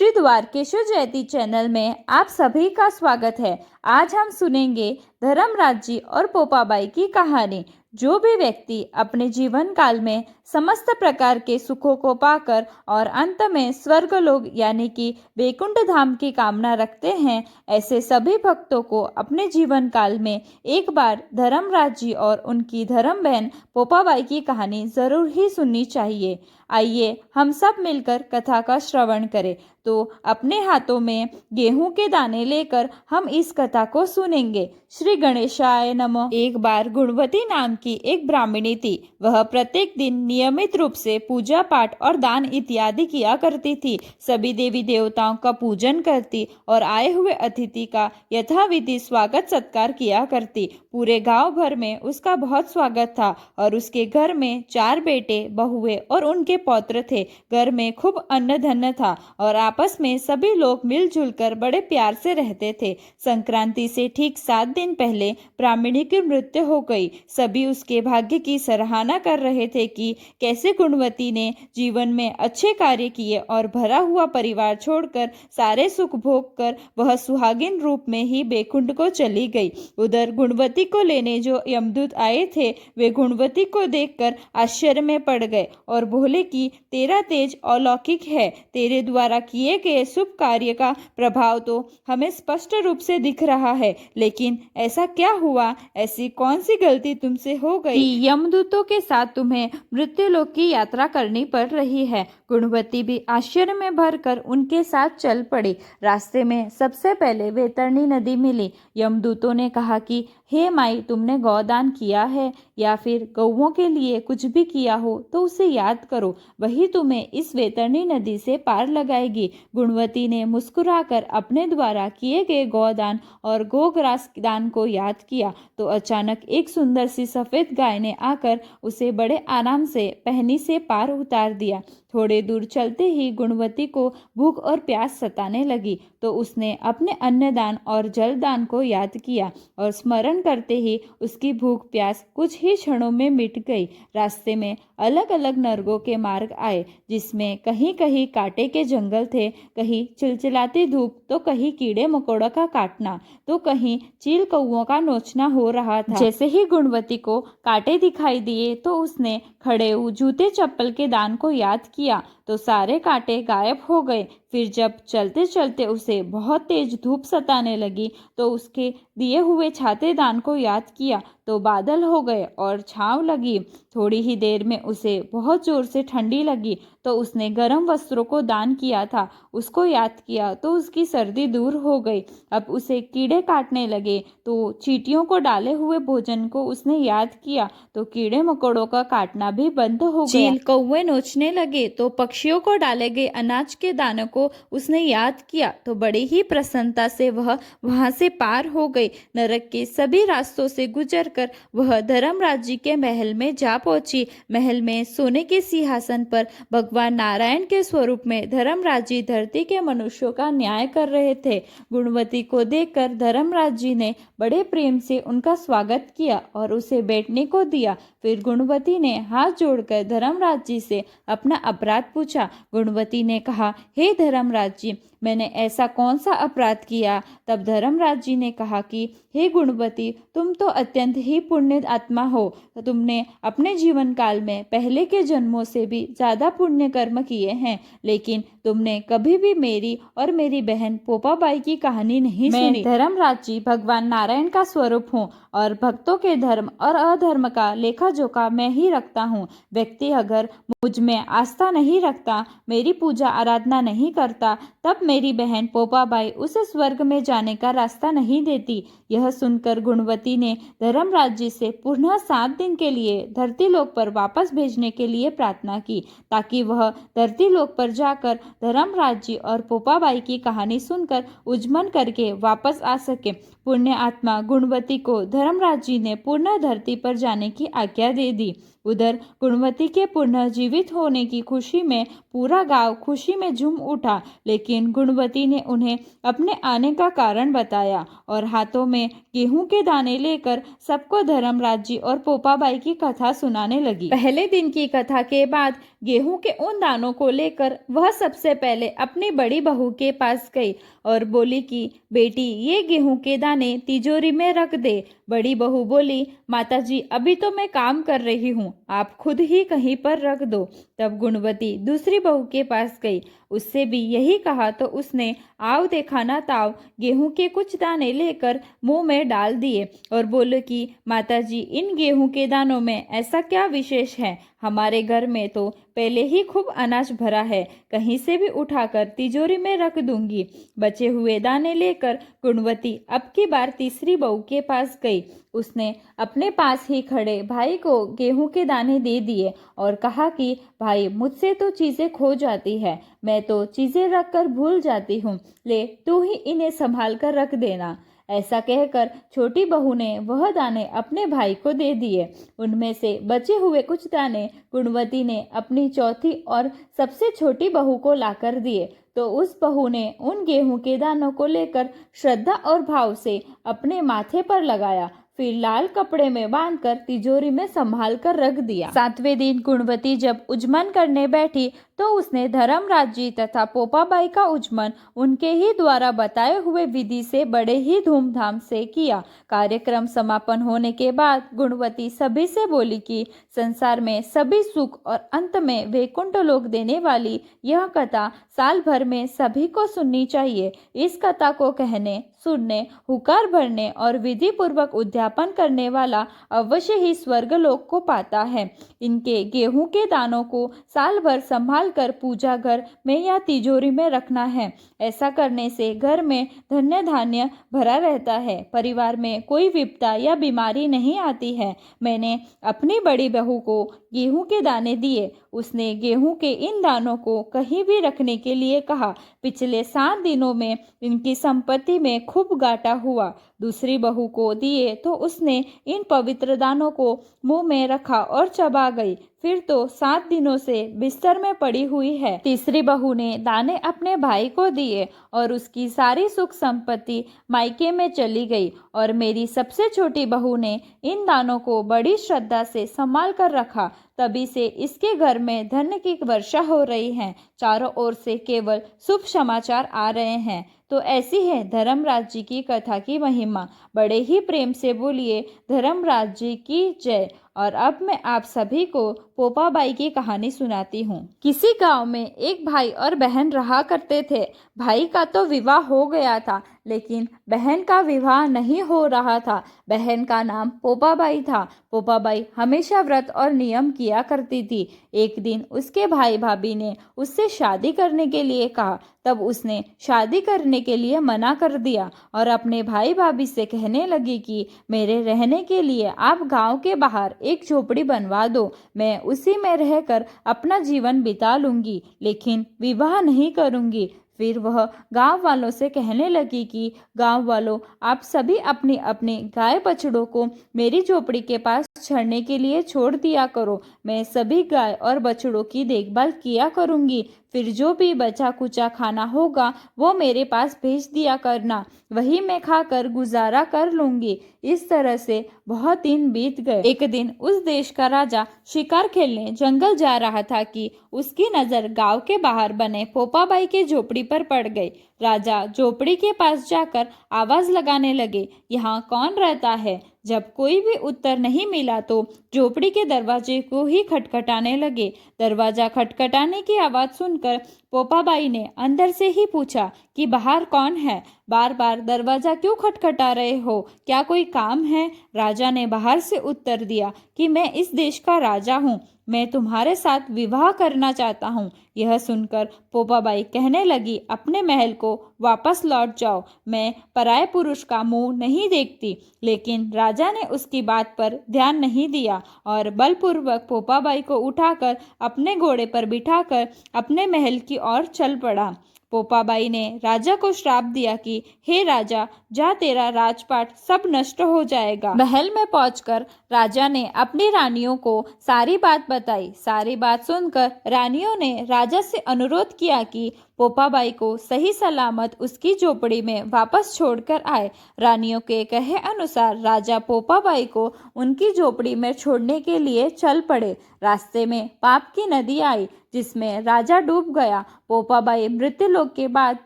श्री द्वारकेश्वर जयती चैनल में आप सभी का स्वागत है। आज हम सुनेंगे धर्मराज जी और पोपाबाई की कहानी। जो भी व्यक्ति अपने जीवन काल में समस्त प्रकार के सुखों को पाकर और अंत में स्वर्गलोक यानी कि वैकुंठ धाम की कामना रखते हैं, ऐसे सभी भक्तों को अपने जीवन काल में एक बार धर्मराज जी और उनकी धर्म बहन पोपाबाई की कहानी जरूर ही सुननी चाहिए। आइए हम सब मिलकर कथा का श्रवण करें। तो अपने हाथों में गेहूं के दाने लेकर हम इस कथा को सुनेंगे। श्री गणेशाय नमः। एक बार गुणवती नाम की एक ब्राह्मणी थी। वह प्रत्येक दिन नियमित रूप से पूजा पाठ और दान इत्यादि किया करती थी। सभी देवी देवताओं का पूजन करती और आए हुए अतिथि का यथाविधि स्वागत सत्कार किया करती। पूरे गांव भर में उसका बहुत स्वागत था और उसके घर में 4 बेटे बहुएं और उनके पौत्र थे। घर में खूब अन्न धन्य था और आपस में सभी लोग मिलजुल कर बड़े प्यार से रहते थे। संक्रांति से ठीक 7 दिन पहले ब्राह्मणी की मृत्यु हो गई। सभी उसके भाग्य की सराहना कर रहे थे कि कैसे गुणवती ने जीवन में अच्छे कार्य किए और भरा हुआ परिवार छोड़कर सारे सुख भोग कर वह सुहागिन रूप में ही बैकुंठ को चली गई। उधर गुणवती को लेने जो यमदूत आए थे वे गुणवती को देखकर आश्चर्य में पड़ गए और बोले कि तेरा तेज अलौकिक है। तेरे द्वारा किए गए शुभ कार्य का प्रभाव तो हमें स्पष्ट रूप से दिख रहा है, लेकिन ऐसा क्या हुआ? ऐसी कौन सी गलती तुमसे हो गई कि यमदूतों के साथ तुम्हें मृत्युलोक की यात्रा करनी पड़ रही है? गुणवती भी आश्चर्य में भरकर उनके साथ चल पड़ी। रास्ते में सबसे पहले वैतरणी नदी मिली। यमदूतों ने कहा कि हे माई, तुमने गौदान किया है या फिर गौओं के लिए कुछ भी किया हो तो उसे याद करो, वही तुम्हें इस वैतरणी नदी से पार लगाएगी। गुणवती ने मुस्कुराकर अपने द्वारा किए गए गौदान और गोग्रास दान को याद किया तो अचानक एक सुंदर सी सफेद गाय ने आकर उसे बड़े आराम से पहनी से पार उतार दिया। थोड़े दूर चलते ही गुणवती को भूख और प्यास सताने लगी तो उसने अपने अन्नदान और जलदान को याद किया और स्मरण करते ही उसकी भूख प्यास कुछ ही क्षणों में मिट गई। रास्ते में अलग अलग नरकों के मार्ग आए, जिसमें कहीं कहीं कांटे के जंगल थे, कहीं चिलचिलाती धूप तो कहीं कीड़े मकोड़ों का काटना तो कहीं चील कौओं का नोचना हो रहा था। जैसे ही गुणवती को कांटे दिखाई दिए तो उसने खड़े जूते चप्पल के दान को याद किया तो सारे कांटे गायब हो गए। फिर जब चलते चलते उसे बहुत तेज धूप सताने लगी तो उसके दिए हुए छाते दान को याद किया तो बादल हो गए और छांव लगी। थोड़ी ही देर में उसे बहुत जोर से ठंडी लगी तो उसने गर्म वस्त्रों को दान किया था, उसको याद किया तो उसकी सर्दी दूर हो गई। अब उसे कीड़े काटने लगे तो चींटियों को डाले हुए भोजन को उसने याद किया तो कीड़े मकोड़ों का काटना भी बंद हो गया। चील कौवे नोचने लगे तो पक्षियों को डाले गए अनाज के दानों को उसने याद किया तो बड़ी ही प्रसन्नता से वह वहां से पार हो गई। नरक के सभी रास्तों से गुजरकर वह धर्मराज जी के महल में जा पहुंची। महल में सोने के सिंहासन पर भगवान नारायण के स्वरूप में धर्मराज जी धरती के मनुष्यों का न्याय कर रहे थे। गुणवती को देखकर धर्मराज जी ने बड़े प्रेम से उनका स्वागत किया और उसे बैठने को दिया। फिर गुणवती ने हाथ जोड़कर धर्मराज जी से अपना अपराध पूछा। गुणवती ने कहा, हे धर्मराज जी, मैंने ऐसा कौन सा अपराध किया? तब धर्मराज जी ने कहा कि हे गुणवती, तुम तो अत्यंत ही पुण्य आत्मा हो। तुमने अपने जीवन काल में पहले के जन्मों से भी ज्यादा पुण्य कर्म किए हैं, लेकिन तुमने कभी भी मेरी और मेरी बहन पोपाबाई की कहानी नहीं सुनी। मैं धर्मराज जी भगवान नारायण का स्वरूप हूँ और भक्तों के धर्म और अधर्म का लेखा जोखा मैं ही रखता हूँ। व्यक्ति अगर मुझ में आस्था नहीं रखता, मेरी पूजा आराधना नहीं करता, तब मेरी बहन पोपाबाई उसे स्वर्ग में जाने का रास्ता नहीं देती। यह सुनकर गुणवती ने धर्मराज जी से पुनः 7 दिन के लिए धरती लोक पर वापस भेजने के लिए प्रार्थना की, ताकि वह धरती लोक पर जाकर धर्मराज जी और पोपाबाई की कहानी सुनकर उज्जमन करके वापस आ सके। पुण्य आत्मा गुणवती को धर्मराज जी ने पुनः धरती पर जाने की आज्ञा दे दी। उधर गुणवती के पुनर्जीवित होने की खुशी में पूरा गांव खुशी में झूम उठा, लेकिन गुणवती ने उन्हें अपने आने का कारण बताया और हाथों में गेहूं के दाने लेकर सबको धर्मराज जी और पोपाबाई की कथा सुनाने लगी। पहले दिन की कथा के बाद गेहूं के उन दानों को लेकर वह सबसे पहले अपनी बड़ी बहू के पास गई और बोली कि बेटी, ये गेहूं के दाने तिजोरी में रख दे। बड़ी बहू बोली, माताजी अभी तो मैं काम कर रही हूँ, आप खुद ही कहीं पर रख दो। तब गुणवती दूसरी बहू के पास गई, उससे भी यही कहा तो उसने आव देखा ना ताव गेहूं के कुछ दाने लेकर मुंह में डाल दिए और बोले कि माताजी, इन गेहूं के दानों में ऐसा क्या विशेष है? हमारे घर में तो पहले ही खूब अनाज भरा है, कहीं से भी उठाकर तिजोरी में रख दूंगी। बचे हुए दाने लेकर गुणवती अब की बार तीसरी बहू के पास गई। उसने अपने पास ही खड़े भाई को गेहूं के दाने दे दिए और कहा कि भाई, मुझसे तो चीजें खो जाती है, मैं तो चीजें रख कर भूल जाती हूँ, ले तू ही इन्हें संभाल कर रख देना। ऐसा कहकर छोटी बहू ने वह दाने अपने भाई को दे दिए। उनमें से बचे हुए कुछ दाने गुणवती ने अपनी चौथी और सबसे छोटी बहू को लाकर दिए, तो उस बहू ने उन गेहूं के दानों को लेकर श्रद्धा और भाव से अपने माथे पर लगाया, फिर लाल कपड़े में बांधकर तिजोरी में संभाल कर रख दिया। 7वें दिन गुणवती जब उजमन करने बैठी तो उसने धर्मराज जी तथा पोपाबाई का उजमन उनके ही द्वारा बताए हुए विधि से बड़े ही धूमधाम से किया। कार्यक्रम समापन होने के बाद गुणवती सभी से बोली कि संसार में सभी सुख और अंत में वैकुंठ लोक देने वाली यह कथा साल भर में सभी को सुननी चाहिए। इस कथा को कहने, सुनने, हुकार भरने और विधि पूर्वक उद्यापन करने वाला अवश्य ही स्वर्ग लोक को पाता है। इनके गेहूं के दानों को साल भर संभाल कर पूजा घर में या तिजोरी में रखना है। ऐसा करने से घर में धन्य धान्य भरा रहता है, परिवार में कोई विपदा या बीमारी नहीं आती है। मैंने अपनी बड़ी बहू को गेहूं के दाने दिए, उसने गेहूं के इन दानों को कहीं भी रखने के लिए कहा। पिछले 7 दिनों में इनकी संपत्ति में खूब घाटा हुआ। दूसरी बहू को दिए तो उसने इन पवित्र दानों को मुंह में रखा और चबा गई, फिर तो 7 दिनों से बिस्तर में पड़ी हुई है। तीसरी बहू ने दाने अपने भाई को दिए और उसकी सारी सुख संपत्ति मायके में चली गई और मेरी सबसे छोटी बहू ने इन दानों को बड़ी श्रद्धा से संभाल कर रखा। तभी से इसके घर में धन की वर्षा हो रही है, चारों ओर से केवल शुभ समाचार आ रहे हैं। तो ऐसी है धर्मराज जी की कथा की महिमा। बड़े ही प्रेम से बोलिए धर्मराज जी की जय। और अब मैं आप सभी को पोपाबाई की कहानी सुनाती हूँ। किसी गांव में एक भाई और बहन रहा करते थे। भाई का तो विवाह हो गया था, लेकिन बहन का विवाह नहीं हो रहा था। बहन का नाम पोपाबाई था। पोपाबाई हमेशा व्रत और नियम किया करती थी। एक दिन उसके भाई भाभी ने उससे शादी करने के लिए कहा, तब उसने शादी करने के लिए मना कर दिया और अपने भाई भाभी से कहने लगी कि मेरे रहने के लिए आप गांव के बाहर एक झोपड़ी बनवा दो, मैं उसी में रहकर अपना जीवन बिता लूंगी, लेकिन विवाह नहीं करूंगी। फिर वह गांव वालों से कहने लगी कि गांव वालों, आप सभी अपनी अपनी गाय बछड़ों को मेरी झोपड़ी के पास चरने के लिए छोड़ दिया करो। मैं सभी गाय और बछड़ों की देखभाल किया करूंगी। फिर जो भी बचा कुचा खाना होगा वो मेरे पास भेज दिया करना, वही मैं खाकर गुजारा कर लूंगी। इस तरह से बहुत दिन बीत गए। एक दिन उस देश का राजा शिकार खेलने जंगल जा रहा था कि उसकी नजर गांव के बाहर बने पोपाबाई के झोपड़ी पर पड़ गई। राजा झोपड़ी के पास जाकर आवाज लगाने लगे, यहाँ कौन रहता है? जब कोई भी उत्तर नहीं मिला तो झोपड़ी के दरवाजे को ही खटखटाने लगे। दरवाजा खटखटाने की आवाज सुनकर पोपाबाई ने अंदर से ही पूछा कि बाहर कौन है? बार बार दरवाजा क्यों खटखटा रहे हो? क्या कोई काम है? राजा ने बाहर से उत्तर दिया कि मैं इस देश का राजा हूँ, मैं तुम्हारे साथ विवाह करना चाहता हूँ। यह सुनकर पोपाबाई कहने लगी, अपने महल को वापस लौट जाओ, मैं पराये पुरुष का मुंह नहीं देखती। लेकिन राजा ने उसकी बात पर ध्यान नहीं दिया और बलपूर्वक पोपाबाई को उठाकर अपने घोड़े पर बिठाकर अपने महल की ओर चल पड़ा। पोपाबाई ने राजा को श्राप दिया कि हे राजा, जा, तेरा राजपाट सब नष्ट हो जाएगा। महल में पहुंचकर राजा ने अपनी रानियों को सारी बात बताई। सारी बात सुनकर रानियों ने राजा से अनुरोध किया कि पोपाबाई को सही सलामत उसकी झोपड़ी में वापस छोड़कर आए। रानियों के कहे अनुसार राजा पोपाबाई को उनकी झोपड़ी में छोड़ने के लिए चल पड़े। रास्ते में पाप की नदी आई जिसमें राजा डूब गया। पोपाबाई मृत्युलोक के बाद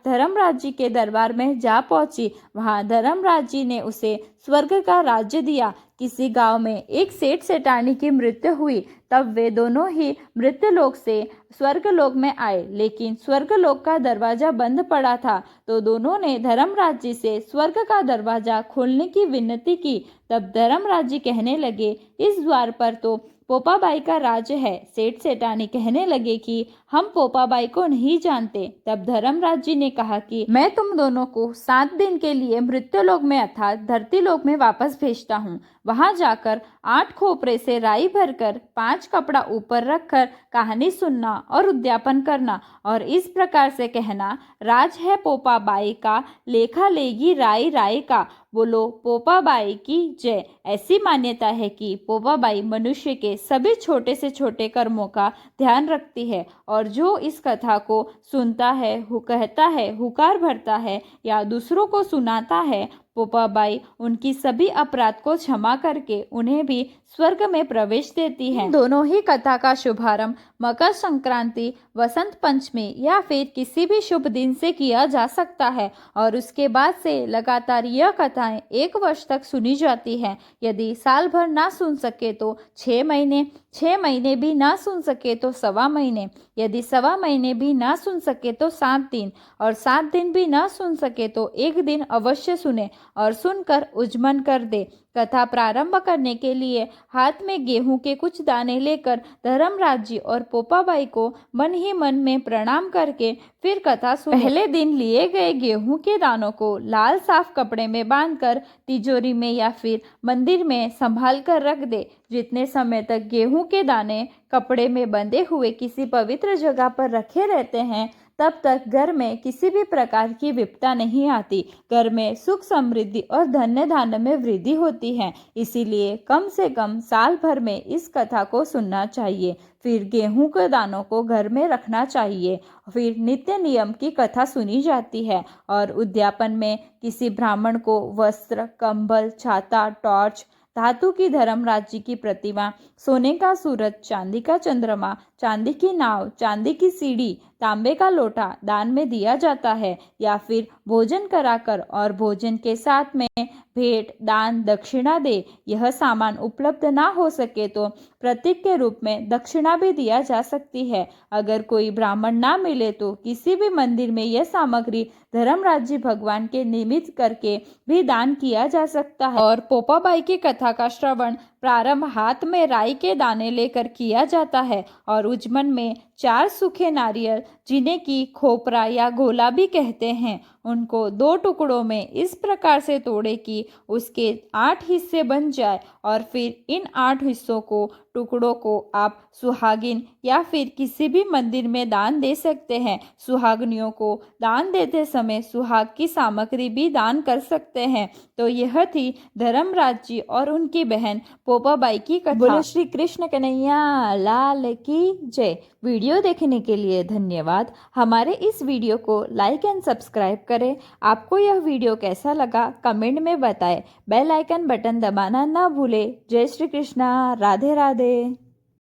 धर्मराज जी के दरबार में जा पहुंची। वहां धर्मराज जी ने उसे स्वर्ग का राज्य दिया। किसी गांव में एक सेठ सेठानी की मृत्यु हुई, तब वे दोनों ही मृत्युलोक से स्वर्गलोक में आए, लेकिन स्वर्गलोक का दरवाजा बंद पड़ा था। तो दोनों ने धर्मराज जी से स्वर्ग का दरवाजा खोलने की विनती की। तब धर्मराज जी कहने लगे, इस द्वार पर तो पोपाबाई का राज्य है। सेठ सेठानी कहने लगे कि हम पोपाबाई को नहीं जानते। तब धर्मराज जी ने कहा कि मैं तुम दोनों को 7 दिन के लिए मृत्युलोक में अर्थात धरती लोक में वापस भेजता हूँ। वहां जाकर 8 खोपरे से राई भरकर 5 कपड़ा ऊपर रखकर कहानी सुनना और उद्यापन करना और इस प्रकार से कहना, राज है पोपाबाई का, लेखा लेगी राई राई का, बोलो पोपाबाई की जय। ऐसी मान्यता है कि पोपाबाई मनुष्य के सभी छोटे से छोटे कर्मों का ध्यान रखती है और जो इस कथा को सुनता है, कहता है, हुकार भरता है या दूसरों को सुनाता है, पोपाबाई उनकी सभी अपराध को क्षमा करके उन्हें भी स्वर्ग में प्रवेश देती है। दोनों ही कथा का शुभारंभ मकर संक्रांति, वसंत पंचमी या फिर किसी भी शुभ दिन से किया जा सकता है और उसके बाद से लगातार यह कथाएं 1 वर्ष तक सुनी जाती हैं। यदि साल भर ना सुन सके तो 6 महीने, 6 महीने भी ना सुन सके तो 1.25 महीने, यदि 1.25 महीने भी ना सुन सके तो 7 दिन और 7 दिन भी ना सुन सके तो 1 दिन अवश्य सुने और सुनकर उज्जमन कर दे। कथा प्रारंभ करने के लिए हाथ में गेहूं के कुछ दाने लेकर धर्मराज जी और पोपाबाई को मन ही मन में प्रणाम करके फिर कथा सुने। पहले दिन लिए गए गेहूं के दानों को लाल साफ कपड़े में बांधकर तिजोरी में या फिर मंदिर में संभाल कर रख दे। जितने समय तक गेहूं के दाने कपड़े में बंधे हुए किसी पवित्र जगह पर रखे रहते हैं, तब तक घर में किसी भी प्रकार की विपदा नहीं आती। घर में सुख समृद्धि और धन्य धान्य में वृद्धि होती है। इसीलिए कम से कम साल भर में इस कथा को सुनना चाहिए। फिर गेहूं के दानों को घर में रखना चाहिए। फिर नित्य नियम की कथा सुनी जाती है और उद्यापन में किसी ब्राह्मण को वस्त्र, कंबल, छाता, टॉर्च, धातु की धर्मराज जी की प्रतिमा, सोने का सूरज, चांदी का चंद्रमा, चांदी की नाव, चांदी की सीढ़ी, तांबे का लोटा दान में दिया जाता है या फिर भोजन कराकर और भोजन के साथ में भेंट, दान, दक्षिणा दे। यह सामान उपलब्ध ना हो सके तो प्रतीक के रूप में दक्षिणा भी दिया जा सकती है। अगर कोई ब्राह्मण ना मिले तो किसी भी मंदिर में यह सामग्री धर्मराज जी भगवान के निमित्त करके भी दान किया जा सकता है। और पोपाबाई की कथा का श्रवण प्रारंभ हाथ में राई के दाने लेकर किया जाता है और उज्जमन में 4 सूखे नारियल, जिन्हें की खोपरा या गोला भी कहते हैं, उनको 2 टुकड़ों में इस प्रकार से तोड़े कि उसके 8 हिस्से बन जाए और फिर इन 8 हिस्सों को, टुकड़ों को आप सुहागिन या फिर किसी भी मंदिर में दान दे सकते हैं। सुहागनियों को दान देते समय सुहाग की सामग्री भी दान कर सकते हैं। तो यह थी धर्मराज जी और उनकी बहन पोपाबाई की कथा। बोलो श्री कृष्ण कन्हैया लाल की जय। वीडियो देखने के लिए धन्यवाद। हमारे इस वीडियो को लाइक एंड सब्सक्राइब करें। आपको यह वीडियो कैसा लगा कमेंट में बताएं। बेल आइकन बटन दबाना ना भूलें। जय श्री कृष्णा, राधे राधे।